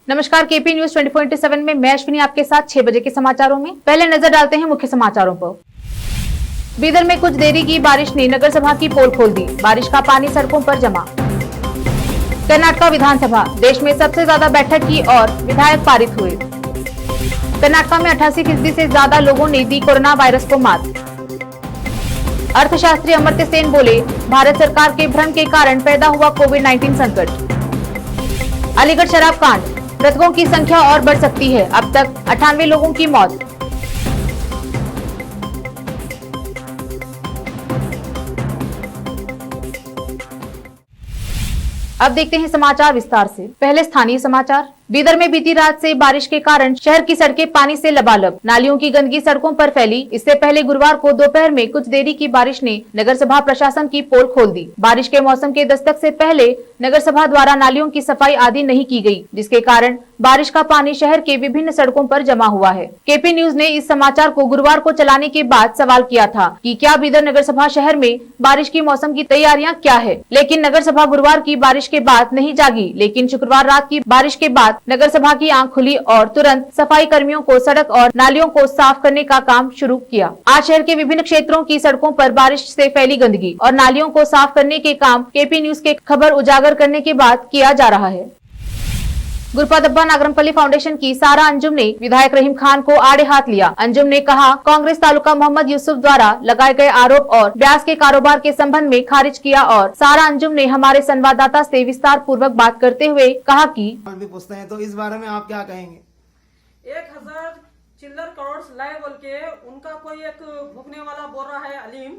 नमस्कार, KP news 24/7 में मैं अश्विनी आपके साथ 6 बजे के समाचारों में। पहले नजर डालते हैं मुख्य समाचारों पर। बीदर में कुछ देरी की बारिश ने नगर सभा की पोल खोल दी। बारिश का पानी सड़कों पर जमा। कर्नाटक विधानसभा, देश में सबसे ज्यादा बैठक की और विधायक पारित हुए। कर्नाटक में 88% से ज्यादा लोगों ने दी कोरोना वायरस को मात। अर्थशास्त्री अमर्त्य सेन बोले, भारत सरकार के भ्रम के कारण पैदा हुआ कोविड-19 संकट। अलीगढ़ शराब कांड, मृतकों की संख्या और बढ़ सकती है, अब तक 98 लोगों की मौत। अब देखते हैं समाचार विस्तार से। पहले स्थानीय समाचार। बीदर में बीती रात से बारिश के कारण शहर की सड़कें पानी से लबालब। नालियों की गंदगी सड़कों पर फैली। इससे पहले गुरुवार को दोपहर में कुछ देरी की बारिश ने नगर सभा प्रशासन की पोल खोल दी। बारिश के मौसम के दस्तक से पहले नगर सभा द्वारा नालियों की सफाई आदि नहीं की गई, जिसके कारण बारिश का पानी शहर के विभिन्न सड़कों पर जमा हुआ है। केपी न्यूज ने इस समाचार को गुरुवार को चलाने के बाद सवाल किया था कि क्या बीदर नगर सभा शहर में बारिश की मौसम की तैयारियां क्या है, लेकिन नगर सभा गुरुवार की बारिश के बाद नहीं जागी। लेकिन शुक्रवार रात की बारिश के बाद नगर सभा की आंख खुली और तुरंत सफाई कर्मियों को सड़क और नालियों को साफ करने का काम शुरू किया। आज शहर के विभिन्न क्षेत्रों की सड़कों पर बारिश से फैली गंदगी और नालियों को साफ करने के काम केपी न्यूज के खबर उजागर करने के बाद किया जा रहा है। गुरपादब्बा नागरमपल्ली फाउंडेशन की सारा अंजुम ने विधायक रहीम खान को आड़े हाथ लिया। अंजुम ने कहा, कांग्रेस तालुका मोहम्मद यूसुफ द्वारा लगाए गए आरोप और ब्याज के कारोबार के संबंध में खारिज किया और सारा अंजुम ने हमारे संवाददाता से विस्तार पूर्वक बात करते हुए कहा कि भी पूछते हैं, तो इस बारे में आप क्या कहेंगे? 1000 चिल्लर करोड़ लाए बोल के उनका कोई एक भूखने वाला बोल रहा है अलीम,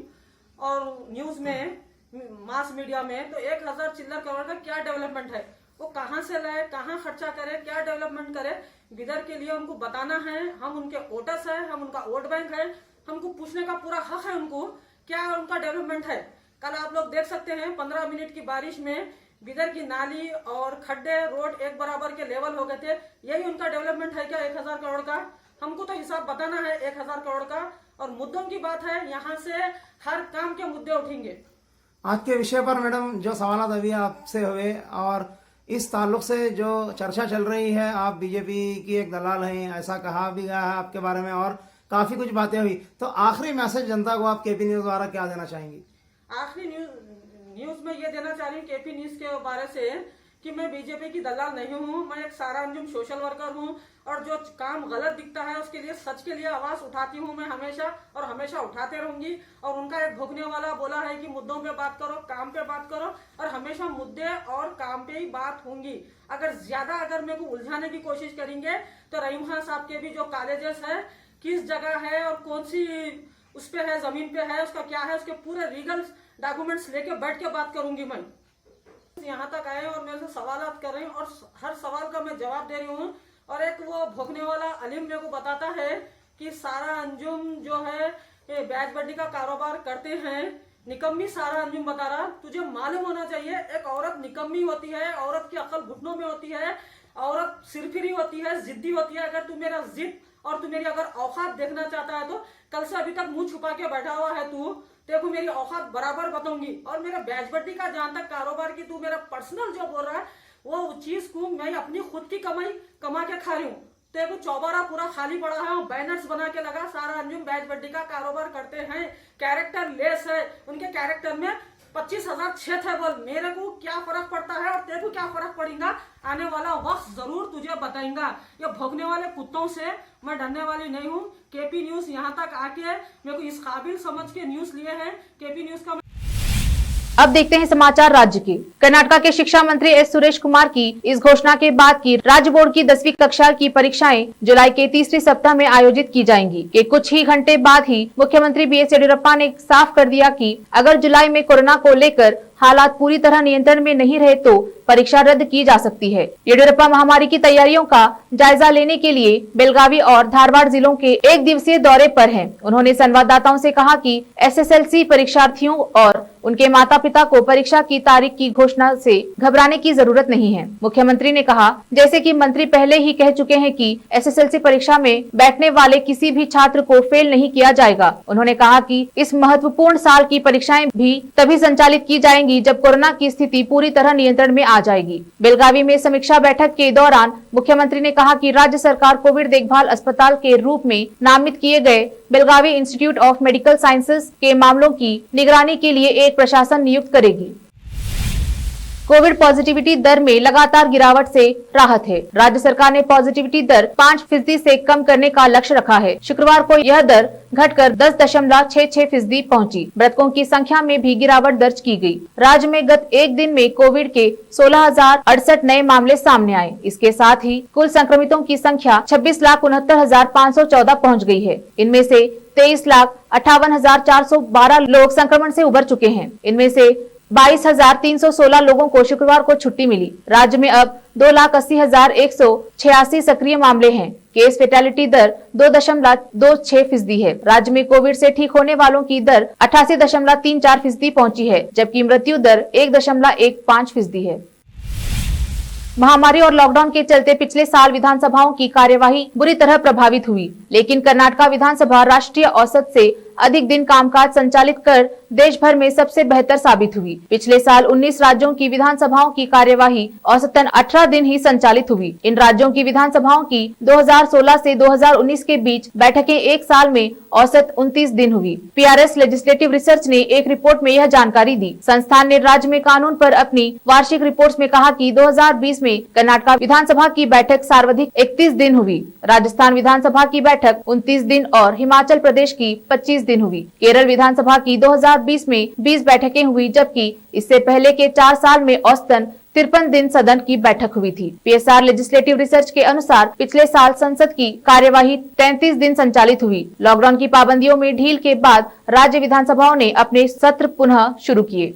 और न्यूज में मास मीडिया में, तो 1000 चिल्लर करोड़ का क्या डेवलपमेंट है, वो कहाँ से लाए, कहाँ खर्चा करे, क्या डेवलपमेंट करे, बिदर के लिए उनको बताना है। हम उनके वोटर्स है, हम उनका वोट बैंक है, हमको पूछने का पूरा हक है उनको क्या उनका डेवलपमेंट है। कल आप लोग देख सकते हैं 15 मिनट की बारिश में बिदर की नाली और खड्डे रोड एक बराबर के लेवल हो गए थे। यही उनका डेवलपमेंट है क्या 1000 करोड़ का? हमको तो हिसाब बताना है 1000 करोड़ का। और मुद्दों की बात है, यहाँ से हर काम के मुद्दे उठेंगे। आज के विषय पर मैडम जो सवाल अभी आपसे हुए और इस ताल्लुक से जो चर्चा चल रही है, आप बीजेपी की एक दलाल हैं, ऐसा कहा भी गया है आपके बारे में और काफी कुछ बातें हुई, तो आखिरी मैसेज जनता को आप केपी न्यूज द्वारा क्या देना चाहेंगी? आखिरी न्यूज में ये देना चाह रही हूँ केपी न्यूज के बारे से कि मैं बीजेपी की दलाल नहीं हूँ, मैं एक सारा अंजुम सोशल वर्कर हूँ और जो काम गलत दिखता है उसके लिए, सच के लिए आवाज उठाती हूँ मैं हमेशा और हमेशा उठाते रहूंगी। और उनका एक भोगने वाला बोला है कि मुद्दों पे बात करो, काम पे बात करो, और हमेशा मुद्दे और काम पे ही बात होंगी। अगर मेरे को उलझाने की कोशिश करेंगे तो रहीम खान साहब के भी जो कॉलेजेस है, किस जगह है और कौन सी उस पे है, जमीन पे है, उसका क्या है, उसके पूरे लीगल डॉक्यूमेंट्स लेके बैठ के बात करूंगी। मैं यहाँ तक आए और मेरे से सवालात कर रही हूँ और हर सवाल का मैं जवाब दे रही हूँ। और एक वो भोगने वाला अलीम मेरे को बताता है कि सारा अंजुम जो है ये ब्याज बड्डी का कारोबार करते हैं। निकम्मी सारा अंजुम बता रहा, तुझे मालूम होना चाहिए एक औरत निकम्मी होती है, औरत की अकल घुटनों में होती है, औरत सिरफिरी होती है, जिद्दी होती है। अगर तू मेरा जिद और तू मेरी अगर औकात देखना चाहता है तो कल से अभी तक मुंह छुपा के बैठा हुआ है तू, देखो मेरी औकात बराबर बताऊंगी। और मेरे ब्याज बड्डी का जहां तक कारोबार की तू मेरा पर्सनल जो बोल रहा है, वो चीज को मैं अपनी खुद की कमा के खा रही हूँ। देखो चौबारा पूरा खाली पड़ा है, बैनर्स बना के लगा सारा अंजुम ब्याज बड्डी का कारोबार करते हैं, कैरेक्टर लेस है, उनके कैरेक्टर में 25,000 छेद है। बोल मेरे को क्या फर्क पड़ता है और तेरे को क्या फर्क पड़ेगा, आने वाला वक्त जरूर तुझे बताएंगा। ये भोगने वाले कुत्तों से मैं डरने वाली नहीं हूँ। केपी न्यूज यहाँ तक आके मेरे को इस काबिल समझ के न्यूज लिए हैं। केपी न्यूज का अब देखते हैं समाचार राज्य के। कर्नाटक के शिक्षा मंत्री एस सुरेश कुमार की इस घोषणा के बाद की राज्य बोर्ड की 10वीं कक्षा की परीक्षाएं जुलाई के तीसरे सप्ताह में आयोजित की जाएंगी। के कुछ ही घंटे बाद ही मुख्यमंत्री बीएस येडियुरप्पा ने साफ कर दिया कि अगर जुलाई में कोरोना को लेकर हालात पूरी तरह नियंत्रण में नहीं रहे तो परीक्षा रद्द की जा सकती है। येडियुरप्पा महामारी की तैयारियों का जायजा लेने के लिए बेलगावी और धारवाड़ जिलों के 1 दिवसीय दौरे पर हैं। उन्होंने संवाददाताओं से कहा कि एसएसएलसी परीक्षार्थियों और उनके माता पिता को परीक्षा की तारीख की घोषणा से घबराने की जरूरत नहीं है। मुख्यमंत्री ने कहा, जैसे कि मंत्री पहले ही कह चुके हैं कि एसएसएलसी परीक्षा में बैठने वाले किसी भी छात्र को फेल नहीं किया जाएगा। उन्होंने कहा कि इस महत्वपूर्ण साल की परीक्षाएं भी तभी संचालित की जाएंगी होगी जब कोरोना की स्थिति पूरी तरह नियंत्रण में आ जाएगी। बेलगावी में समीक्षा बैठक के दौरान मुख्यमंत्री ने कहा कि राज्य सरकार कोविड देखभाल अस्पताल के रूप में नामित किए गए Belagavi institute of medical sciences के मामलों की निगरानी के लिए एक प्रशासन नियुक्त करेगी। कोविड पॉजिटिविटी दर में लगातार गिरावट से राहत है। राज्य सरकार ने पॉजिटिविटी दर 5% से कम करने का लक्ष्य रखा है। शुक्रवार को यह दर घटकर 10.66% पहुंची। मृतकों की संख्या में भी गिरावट दर्ज की गई। राज्य में गत एक दिन में कोविड के 16,068 नए मामले सामने आए। इसके साथ ही कुल संक्रमितों की संख्या 26,69,514 पहुँच गई है। इनमें से 23,58,412 लोग संक्रमण से उबर चुके हैं। इनमें से 22,316 लोगों को शुक्रवार को छुट्टी मिली। राज्य में अब 2,80,186 सक्रिय मामले हैं। केस फेटेलिटी दर 2.26% है। राज्य में कोविड से ठीक होने वालों की दर 88.34% पहुंची है, जबकि मृत्यु दर 1.15% है। महामारी और लॉकडाउन के चलते पिछले साल विधानसभाओं की कार्यवाही बुरी तरह प्रभावित हुई, लेकिन कर्नाटका विधानसभा राष्ट्रीय औसत से अधिक दिन कामकाज संचालित कर देश भर में सबसे बेहतर साबित हुई। पिछले साल 19 राज्यों की विधानसभाओं की कार्यवाही औसतन 18 दिन ही संचालित हुई। इन राज्यों की विधानसभाओं की 2016 से 2019 के बीच बैठकें एक साल में औसत 29 दिन हुई। PRS लेजिस्लेटिव रिसर्च ने एक रिपोर्ट में यह जानकारी दी। संस्थान ने राज्य में कानून पर अपनी वार्षिक रिपोर्ट में कहा कि 2020 में कर्नाटका विधानसभा की बैठक सर्वाधिक 31 दिन हुई। राजस्थान विधानसभा की बैठक 29 दिन और हिमाचल प्रदेश की 25 दिन हुई। केरल विधानसभा की 2020 में 20 बैठकें हुई, जबकि इससे पहले के 4 साल में औसतन 53 दिन सदन की बैठक हुई थी। PSR लेजिस्लेटिव रिसर्च के अनुसार पिछले साल संसद की कार्यवाही 33 दिन संचालित हुई। लॉकडाउन की पाबंदियों में ढील के बाद राज्य विधानसभाओं ने अपने सत्र पुनः शुरू किए।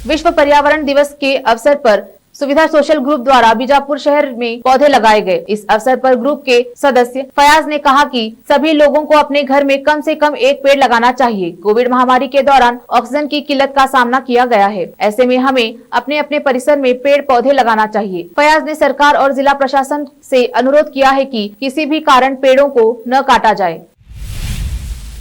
विश्व पर्यावरण दिवस के अवसर पर सुविधा सोशल ग्रुप द्वारा बीजापुर शहर में पौधे लगाए गए। इस अवसर पर ग्रुप के सदस्य फयाज ने कहा कि सभी लोगों को अपने घर में कम से कम एक पेड़ लगाना चाहिए। कोविड महामारी के दौरान ऑक्सीजन की किल्लत का सामना किया गया है। ऐसे में हमें अपने अपने परिसर में पेड़ पौधे लगाना चाहिए। फयाज ने सरकार और जिला प्रशासन से अनुरोध किया है कि किसी भी कारण पेड़ों को न काटा जाए।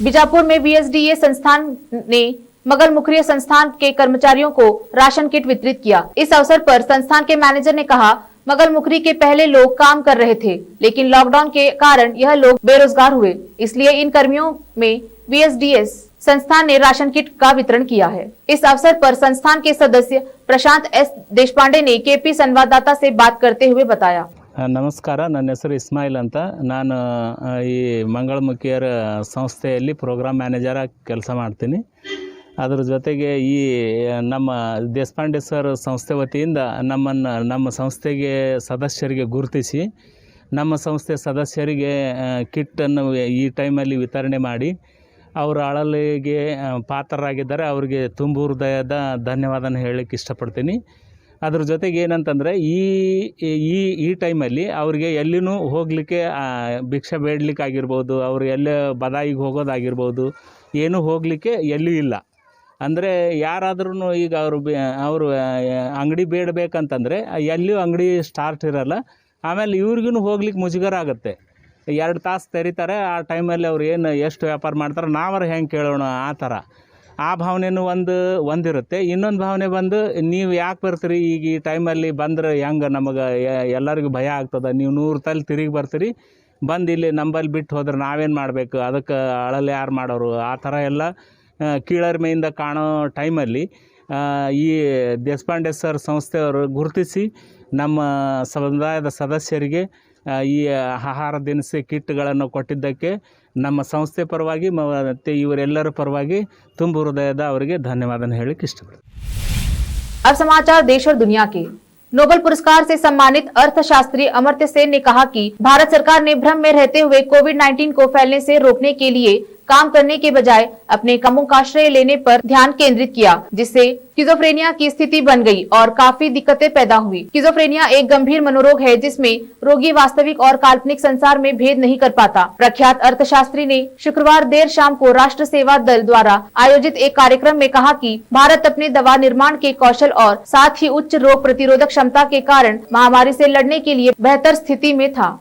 बीजापुर में BSDA संस्थान ने मगलमुखरी संस्थान के कर्मचारियों को राशन किट वितरित किया। इस अवसर पर संस्थान के मैनेजर ने कहा, मगलमुखरी के पहले लोग काम कर रहे थे, लेकिन लॉकडाउन के कारण यह लोग बेरोजगार हुए, इसलिए इन कर्मियों में BSDA संस्थान ने राशन किट का वितरण किया है। इस अवसर पर संस्थान के सदस्य प्रशांत S देशपांडे ने KP संवाददाता से बात करते हुए बताया। ನಮಸ್ಕಾರ, ನನ್ನ ಹೆಸರು ಇಸ್ಮಾಯಿಲ್ ಅಂತ. ನಾನು ಈ ಮಂಗಳಮುಖಿಯರ ಸಂಸ್ಥೆಯಲ್ಲಿ ಪ್ರೋಗ್ರಾಮ್ ಮ್ಯಾನೇಜರ್ ಆಗಿ ಕೆಲಸ ಮಾಡ್ತೀನಿ. ಅದರ ಜೊತೆಗೆ ಈ ನಮ್ಮ ದೇಶಪಾಂಡೆ ಸರ್ ಸಂಸ್ಥೆ ವತಿಯಿಂದ ನಮ್ಮ ಸಂಸ್ಥೆಗೆ ಸದಸ್ಯರಿಗೆ ಗುರುತಿಸಿ ನಮ್ಮ ಸಂಸ್ಥೆ ಸದಸ್ಯರಿಗೆ ಕಿಟ್ಟನ್ನು ಈ ಟೈಮಲ್ಲಿ ವಿತರಣೆ ಮಾಡಿ ಅವರ ಅಳಲಿಗೆ ಪಾತ್ರರಾಗಿದ್ದಾರೆ. ಅವರಿಗೆ ತುಂಬ ಹೃದಯದ ಧನ್ಯವಾದನ ಹೇಳಲಿಕ್ಕೆ ಇಷ್ಟಪಡ್ತೀನಿ. ಅದ್ರ ಜೊತೆಗೆ ಏನಂತಂದರೆ ಈ ಟೈಮಲ್ಲಿ ಅವ್ರಿಗೆ ಎಲ್ಲಿನೂ ಹೋಗಲಿಕ್ಕೆ ಭಿಕ್ಷೆ ಬೇಡಲಿಕ್ಕೆ ಆಗಿರ್ಬೋದು, ಅವರು ಎಲ್ಲೇ ಬದಾಯಿಗೆ ಹೋಗೋದಾಗಿರ್ಬೋದು, ಏನೂ ಹೋಗಲಿಕ್ಕೆ ಎಲ್ಲೂ ಇಲ್ಲ. ಅಂದರೆ ಯಾರಾದ್ರೂ ಈಗ ಅವರು ಅಂಗಡಿ ಬೇಡಬೇಕಂತಂದರೆ ಎಲ್ಲಿಯೂ ಅಂಗಡಿ ಸ್ಟಾರ್ಟ್ ಇರೋಲ್ಲ. ಆಮೇಲೆ ಇವ್ರಿಗೂ ಹೋಗ್ಲಿಕ್ಕೆ ಮುಜುಗರ ಆಗುತ್ತೆ. 2 ತಾಸು ತೆರಿತಾರೆ, ಆ ಟೈಮಲ್ಲಿ ಅವ್ರು ಎಷ್ಟು ವ್ಯಾಪಾರ ಮಾಡ್ತಾರೆ, ನಾವರ ಹೆಂಗೆ ಕೇಳೋಣ ಆ ಥರ. ಆ ಭಾವನೆಯೂ ಒಂದಿರುತ್ತೆ. ಇನ್ನೊಂದು ಭಾವನೆ ಬಂದು, ನೀವು ಯಾಕೆ ಬರ್ತೀರಿ ಈಗ ಈ ಟೈಮಲ್ಲಿ ಬಂದರೆ ಹೆಂಗೆ, ನಮಗೆ ಎಲ್ಲರಿಗೂ ಭಯ ಆಗ್ತದೆ, ನೀವು 100 ತಲೆ ತಿರುಗಿ ಬರ್ತೀರಿ, ಬಂದು ಇಲ್ಲಿ ನಂಬಲ್ಲಿ ಬಿಟ್ಟು ಹೋದ್ರೆ ನಾವೇನು ಮಾಡಬೇಕು, ಅದಕ್ಕೆ ಅಳಲು ಯಾರು ಮಾಡೋರು, ಆ ಥರ ಎಲ್ಲ ಕೀಳರಿಮೆಯಿಂದ ಕಾಣೋ ಟೈಮಲ್ಲಿ ಈ ದೇಶಪಾಂಡೆ ಸರ್ ಸಂಸ್ಥೆಯವರು ಗುರುತಿಸಿ ನಮ್ಮ ಸಮುದಾಯದ ಸದಸ್ಯರಿಗೆ ಈ ಆಹಾರ ದಿನಸಿ ಕಿಟ್ಗಳನ್ನು ಕೊಟ್ಟಿದ್ದಕ್ಕೆ ನಮ್ಮ ಸಂಸ್ಥೆ ಪರವಾಗಿ ಮತ್ತು ಇವರೆಲ್ಲರ ಪರವಾಗಿ ತುಂಬ ಹೃದಯದ ಅವರಿಗೆ ಧನ್ಯವಾದ ಹೇಳಲಿಕ್ಕೆ ಇಷ್ಟಪಡ್ತೀನಿ. अब समाचार देश और दुनिया के। नोबेल पुरस्कार से सम्मानित अर्थशास्त्री अमर्त्य सेन ने कहा कि भारत सरकार ने भ्रम में रहते हुए कोविड-19 को फैलने से रोकने के लिए काम करने के बजाय अपने कामों का श्रेय लेने पर ध्यान केंद्रित किया, जिससे स्किज़ोफ्रेनिया की स्थिति बन गई और काफी दिक्कतें पैदा हुई। स्किज़ोफ्रेनिया एक गंभीर मनोरोग है जिसमें रोगी वास्तविक और काल्पनिक संसार में भेद नहीं कर पाता। प्रख्यात अर्थशास्त्री ने शुक्रवार देर शाम को राष्ट्र सेवा दल द्वारा आयोजित एक कार्यक्रम में कहा कि भारत अपने दवा निर्माण के कौशल और साथ ही उच्च रोग प्रतिरोधक क्षमता के कारण महामारी से लड़ने के लिए बेहतर स्थिति में था।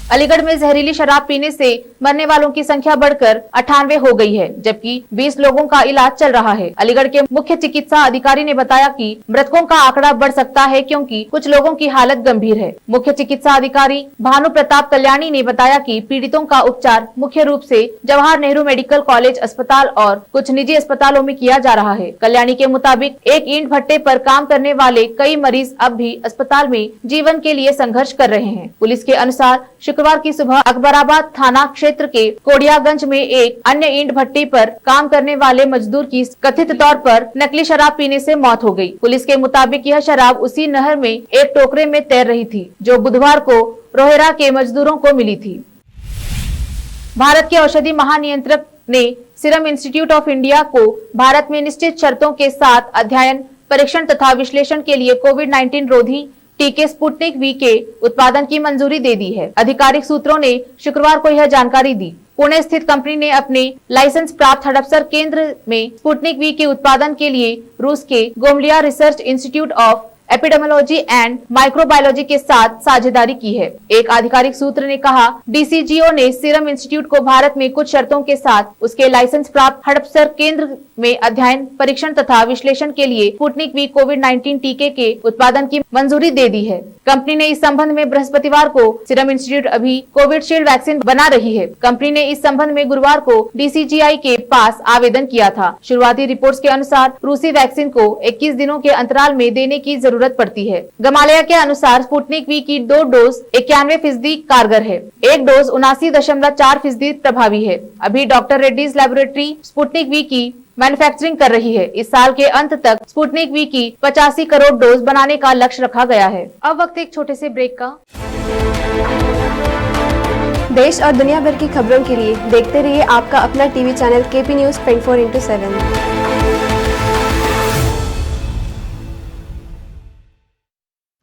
अलीगढ़ में जहरीली शराब पीने से मरने वालों की संख्या बढ़कर 98 हो गई है, जबकि 20 लोगों का इलाज चल रहा है। अलीगढ़ के मुख्य चिकित्सा अधिकारी ने बताया कि मृतकों का आंकड़ा बढ़ सकता है क्योंकि कुछ लोगों की हालत गंभीर है। मुख्य चिकित्सा अधिकारी भानु प्रताप कल्याणी ने बताया कि पीड़ितों का उपचार मुख्य रूप से जवाहर नेहरू मेडिकल कॉलेज अस्पताल और कुछ निजी अस्पतालों में किया जा रहा है। कल्याणी के मुताबिक एक ईंट भट्टे पर काम करने वाले कई मरीज अब भी अस्पताल में जीवन के लिए संघर्ष कर रहे हैं। पुलिस के अनुसार शुक्रवार की सुबह अकबराबाद थाना क्षेत्र के कोडियागंज में एक अन्य ईंट भट्टी पर काम करने वाले मजदूर की कथित तौर पर नकली शराब पीने से मौत हो गई। पुलिस के मुताबिक यह शराब उसी नहर में एक टोकरे में तैर रही थी, जो बुधवार को रोहरा के मजदूरों को मिली थी। भारत के औषधि महानियंत्रक ने सीरम इंस्टीट्यूट ऑफ इंडिया को भारत में निश्चित शर्तों के साथ अध्ययन, परीक्षण तथा विश्लेषण के लिए कोविड-19 रोधी टीके स्पुतनिक वी के उत्पादन की मंजूरी दे दी है। आधिकारिक सूत्रों ने शुक्रवार को यह जानकारी दी। पुणे स्थित कंपनी ने अपने लाइसेंस प्राप्त हड़पसर केंद्र में स्पुतनिक वी के उत्पादन के लिए रूस के Gamaleya research institute of epidemiology and microbiology के साथ साझेदारी की है। एक आधिकारिक सूत्र ने कहा, डीसीजीओ ने सीरम इंस्टीट्यूट को भारत में कुछ शर्तों के साथ उसके लाइसेंस प्राप्त हड़पसर केंद्र में अध्ययन, परीक्षण तथा विश्लेषण के लिए स्पुतनिक वी कोविड-19 टीके के उत्पादन की मंजूरी दे दी है। कंपनी ने इस संबंध में बृहस्पतिवार को सीरम इंस्टीट्यूट अभी कोविशील्ड वैक्सीन बना रही है। कंपनी ने इस संबंध में गुरुवार को डीसीजीआई के पास आवेदन किया था। शुरुआती रिपोर्ट्स के अनुसार रूसी वैक्सीन को 21 दिनों के अंतराल में देने की जरूरत पड़ती है। गमालया के अनुसार स्पुतनिक वी की 2 डोज 91% कारगर है, एक डोज 79.4% प्रभावी है। अभी doctor Reddy's laboratory Sputnik V की मैन्युफैक्चरिंग कर रही है। इस साल के अंत तक स्पुतनिक वी की 85 करोड़ डोज बनाने का लक्ष्य रखा गया है। अब वक्त एक छोटे से ब्रेक का। देश और दुनिया भर की खबरों के लिए देखते रहिए आपका अपना TV channel KP news 24/7।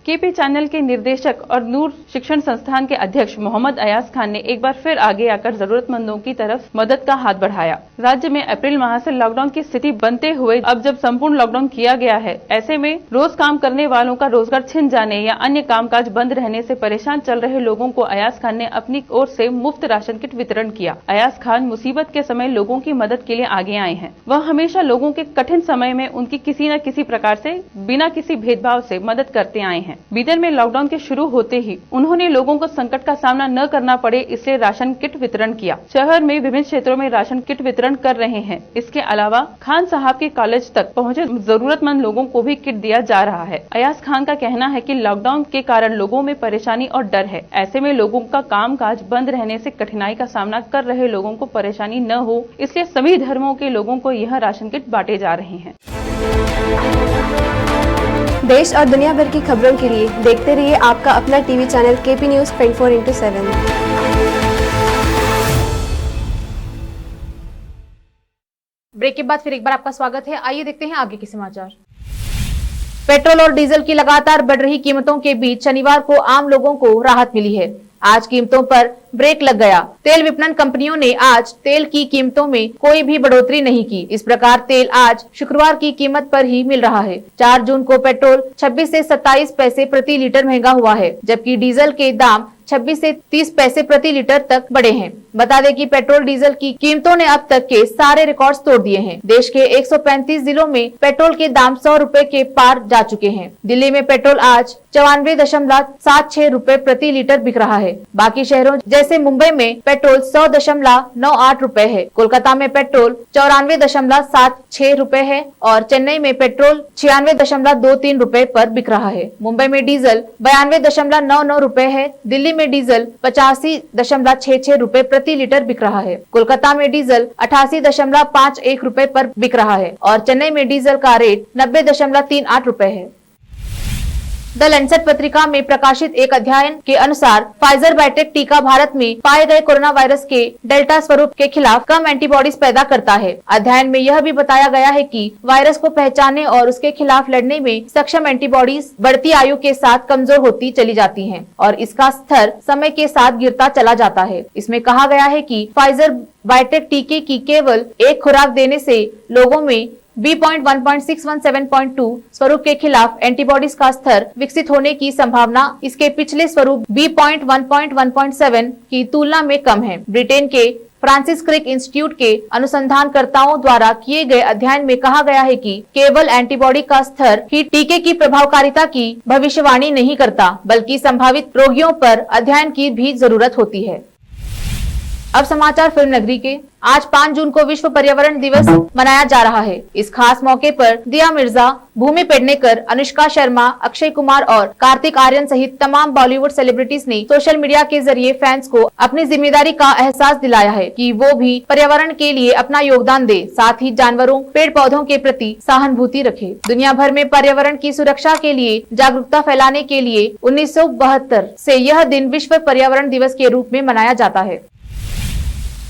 KP channel के निर्देशक और नूर शिक्षण संस्थान के अध्यक्ष मोहम्मद अयाज खान ने एक बार फिर आगे आकर जरूरतमंदों की तरफ मदद का हाथ बढ़ाया। राज्य में अप्रैल माह से लॉकडाउन की स्थिति बनते हुए अब जब संपूर्ण लॉकडाउन किया गया है, ऐसे में रोज काम करने वालों का रोजगार छिन जाने या अन्य कामकाज बंद रहने से परेशान चल रहे लोगों को अयाज खान ने अपनी ओर से मुफ्त राशन किट वितरण किया। अयाज खान मुसीबत के समय लोगों की मदद के लिए आगे आए हैं। वह हमेशा लोगों के कठिन समय में उनकी किसी न किसी प्रकार से बिना किसी भेदभाव से मदद करते आए हैं। बीदर में लॉकडाउन के शुरू होते ही उन्होंने लोगों को संकट का सामना न करना पड़े, इसलिए राशन किट वितरण किया। शहर में विभिन्न क्षेत्रों में राशन किट वितरण कर रहे हैं। इसके अलावा खान साहब के कॉलेज तक पहुंचे जरूरतमंद लोगों को भी किट दिया जा रहा है। अयाज खान का कहना है कि लॉकडाउन के कारण लोगों में परेशानी और डर है। ऐसे में लोगों का कामकाज बंद रहने से कठिनाई का सामना कर रहे लोगों को परेशानी न हो, इसलिए सभी धर्मों के लोगों को यह राशन किट बांटे जा रहे हैं। देश और दुनिया भर की खबरों के लिए देखते रहिए आपका अपना TV channel KP news 24/7। Break के बाद फिर एक बार आपका स्वागत है। आइए देखते हैं आगे के समाचार। पेट्रोल और डीजल की लगातार बढ़ रही कीमतों के बीच शनिवार को आम लोगों को राहत मिली है। आज कीमतों पर ब्रेक लग गया। तेल विपणन कंपनियों ने आज तेल की कीमतों में कोई भी बढ़ोतरी नहीं की। इस प्रकार तेल आज शुक्रवार की कीमत पर ही मिल रहा है। 4 जून को पेट्रोल 26 से 27 पैसे प्रति लीटर महंगा हुआ है, जबकि डीजल के दाम 26 से 30 पैसे प्रति लीटर तक बढ़े हैं। बता दें कि पेट्रोल डीजल की कीमतों ने अब तक के सारे रिकॉर्ड्स तोड़ दिए हैं। देश के 135 जिलों में पेट्रोल के दाम 100 रुपए के पार जा चुके हैं। दिल्ली में पेट्रोल आज 94.76 रुपए प्रति लीटर बिक रहा है। बाकी शहरों जैसे मुंबई में पेट्रोल 100.98 रुपए है। कोलकाता में पेट्रोल 94.76 रुपए है और चेन्नई में पेट्रोल 96.23 रुपए पर बिक रहा है। मुंबई में डीजल 92.99 रुपए है। दिल्ली में डीजल 85.66 रुपए प्रति लीटर बिक रहा है। कोलकाता में डीजल 88.51 रुपए पर बिक रहा है और चेन्नई में डीजल का रेट 90.38 रुपए है। द लैंसेट पत्रिका में प्रकाशित एक अध्ययन के अनुसार फाइजर बायोटेक टीका भारत में पाए गए कोरोना वायरस के डेल्टा स्वरूप के खिलाफ कम एंटीबॉडीज पैदा करता है। अध्ययन में यह भी बताया गया है कि वायरस को पहचानने और उसके खिलाफ लड़ने में सक्षम एंटीबॉडीज बढ़ती आयु के साथ कमजोर होती चली जाती हैं और इसका स्तर समय के साथ गिरता चला जाता है। इसमें कहा गया है कि फाइजर बायोटेक टीके की केवल एक खुराक देने से लोगों में B.1.617.2 स्वरूप के खिलाफ एंटीबॉडीज का स्तर विकसित होने की संभावना इसके पिछले स्वरूप B.1.1.7 की तुलना में कम है। ब्रिटेन के फ्रांसिस क्रिक इंस्टीट्यूट के अनुसंधानकर्ताओं द्वारा किए गए अध्ययन में कहा गया है कि केवल एंटीबॉडी का स्तर ही टीके की प्रभावकारिता की भविष्यवाणी नहीं करता, बल्कि संभावित रोगियों पर अध्ययन की भी जरूरत होती है। अब समाचार फिल्म नगरी के। आज 5 जून को विश्व पर्यावरण दिवस मनाया जा रहा है। इस खास मौके पर दिया मिर्जा, भूमि पेडनेकर, अनुष्का शर्मा, अक्षय कुमार और कार्तिक आर्यन सहित तमाम बॉलीवुड सेलिब्रिटीज ने सोशल मीडिया के जरिए फैंस को अपनी जिम्मेदारी का एहसास दिलाया है कि वो भी पर्यावरण के लिए अपना योगदान दे, साथ ही जानवरों, पेड़ पौधों के प्रति सहानुभूति रखे। दुनिया भर में पर्यावरण की सुरक्षा के लिए जागरूकता फैलाने के लिए 1972 से यह दिन विश्व पर्यावरण दिवस के रूप में मनाया जाता है।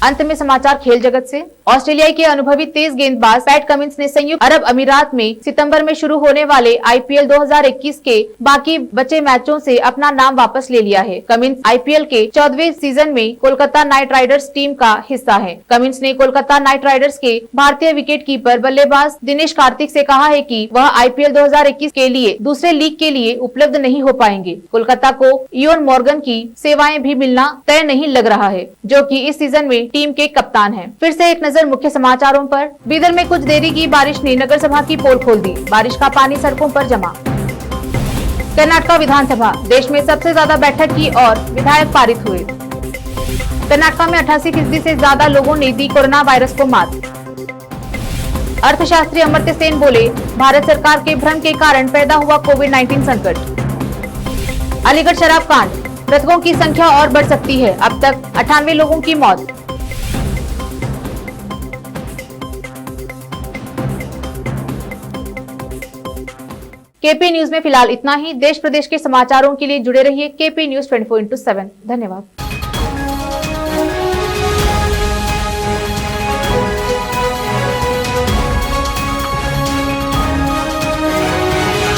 अंत में समाचार खेल जगत से। ऑस्ट्रेलिया के अनुभवी तेज गेंदबाज पैट कमिंस ने संयुक्त अरब अमीरात में सितंबर में शुरू होने वाले आईपीएल 2021 के बाकी बचे मैचों से अपना नाम वापस ले लिया है। कमिंस आईपीएल के 14वें सीजन में कोलकाता नाइट राइडर्स टीम का हिस्सा है। कमिंस ने कोलकाता नाइट राइडर्स के भारतीय विकेट कीपर बल्लेबाज दिनेश कार्तिक से कहा है कि वह आईपीएल 2021 के लिए दूसरे लीग के लिए उपलब्ध नहीं हो पाएंगे। कोलकाता को इयोन मॉर्गन की सेवाएं भी मिलना तय नहीं लग रहा है, जो कि इस सीजन में टीम के कप्तान हैं। फिर से एक नजर मुख्य समाचारों पर। बीदर में कुछ देरी की बारिश ने नगर सभा की पोल खोल दी। बारिश का पानी सड़कों पर जमा। कर्नाटका विधानसभा, देश में सबसे ज्यादा बैठक की और विधायक पारित हुए। कर्नाटका में 88% से ज्यादा लोगों ने दी कोरोना वायरस को मात। अर्थशास्त्री अमर्त्य सेन बोले, भारत सरकार के भ्रम के कारण पैदा हुआ कोविड-19 संकट। अलीगढ़ शराब कांड, मृतकों की संख्या और बढ़ सकती है, अब तक 98 लोगों की मौत। केपी न्यूज में फिलहाल इतना ही। देश प्रदेश के समाचारों के लिए जुड़े रहिए केपी न्यूज 24/7। धन्यवाद।